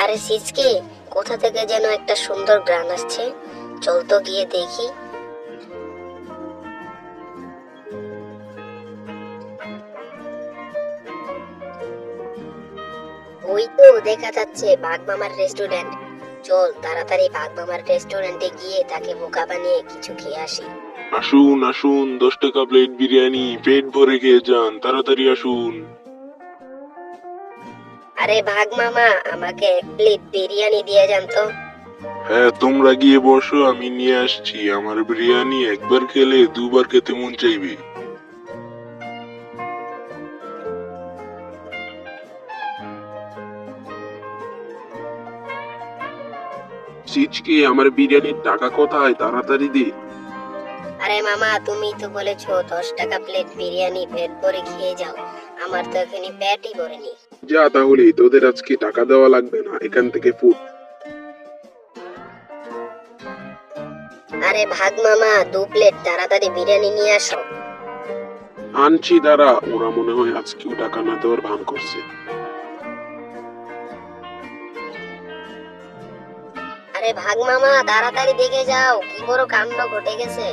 আরে সিচকে, কোথা থেকে যেন একটা সুন্দর গ্রান আসছে, চল তো গিয়ে দেখি। ওই তো দেখা যাচ্ছে বাঘ মামার রেস্টুরেন্ট। চল তাড়াতাড়ি বাঘ মামার রেস্টুরেন্টে গিয়ে তাকে বোকা বানিয়ে কিছু খেয়ে আসি। আসুন আসুন, 10 টাকা প্লেট বিরিয়ানি, পেট ভরে খেয়ে যান, তাড়াতাড়ি আসুন। আরে বাঘ মামা, আমাকে এক প্লেট বিরিয়ানি দিয়ে যান তো। হ্যাঁ, তোমরা গিয়ে বসো, আমি নিয়ে আসছি। আমার বিরিয়ানি একবার খেলে দুবার খেতে মন চাইবে। সিচকে, আমার বিরিয়ানির টাকা কোথায়? তাড়াতাড়ি দে। আরে মামা, তুমি তো বলেছো 10 টাকা প্লেট বিরিয়ানি পেট ভরে খেয়ে যাও। আমার তো এখানে পেটই ভরেনি। যা তাহলে, তোদের আজকে টাকা দেওয়া লাগবে না, এখান থেকে ফুট। আরে ভাগ মামা, 2 প্লেট তাড়াতাড়ি বিরিয়ানি নিয়ে আসো। আনছি, দাঁড়া। ওরা মনে হয় আজকেও টাকা না দেওয়ার ভান করছে। আরে ভাগ মামা, তাড়াতাড়ি দেখে যাও, কি বড় কাণ্ড ঘটে গেছে।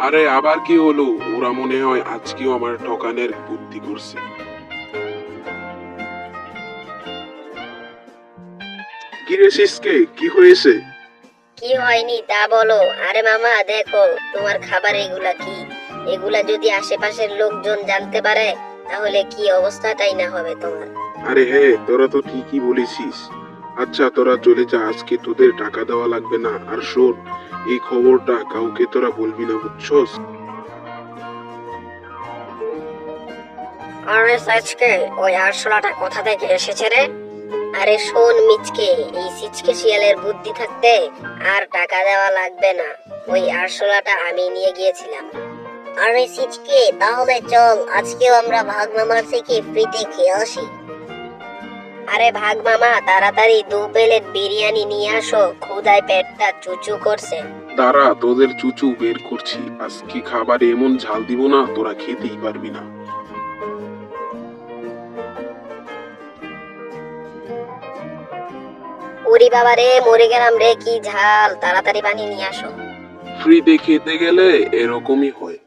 আরে আবার কি হলো? ওরা মনে হয় আজকেও আমার ঠকানের বুদ্ধি করছে। কি রে সিসকে, কি হয়েছে? কি হয়নি তা বলো। আরে মামা দেখো, তোমার খাবার এগুলা কি? এগুলা যদি আশেপাশের লোকজন জানতে পারে, তাহলে কি অবস্থাটাই না হবে তোমার। আরে হ্যাঁ, তোরা তো ঠিকই বলেছিস। আচ্ছা, তোরা চলে যা, আজকে তোদের টাকা দেওয়া লাগবে না। আর শোন, এই খবরটা কাউকে তোরা বলবি না, বুঝছস? আরে সাজকে, ওই আরশোলাটা কোথা থেকে এসেছে রে? আরে শোন মিচকে, এই সিচকে শিয়ালের বুদ্ধি থাকতে আর টাকা দেওয়া লাগবে না। ওই আরশোলাটা আমি নিয়ে গিয়েছিলাম। আরে সিচকে, তাহলে চল আজকেও আমরা ভাগ মামার থেকে ফ্রিতে খেয়ে আসি। আরে ভাগ মামা, তাড়াতাড়ি 2 প্লেট বিরিয়ানি নিয়ে আসো, ক্ষুধায় পেটটা চুচু করছে। দাঁড়া, তোদের চুচু বের করছি। আজকে খাবারে এমন ঝাল দিব না, তোরা খেতেই পারবি না। ওরে বাবা রে, মরে গেলাম রে, কি ঝাল! তাড়াতাড়ি পানি নিয়ে আসো। ফ্রিতে খেতে গেলে এরকমই হয়।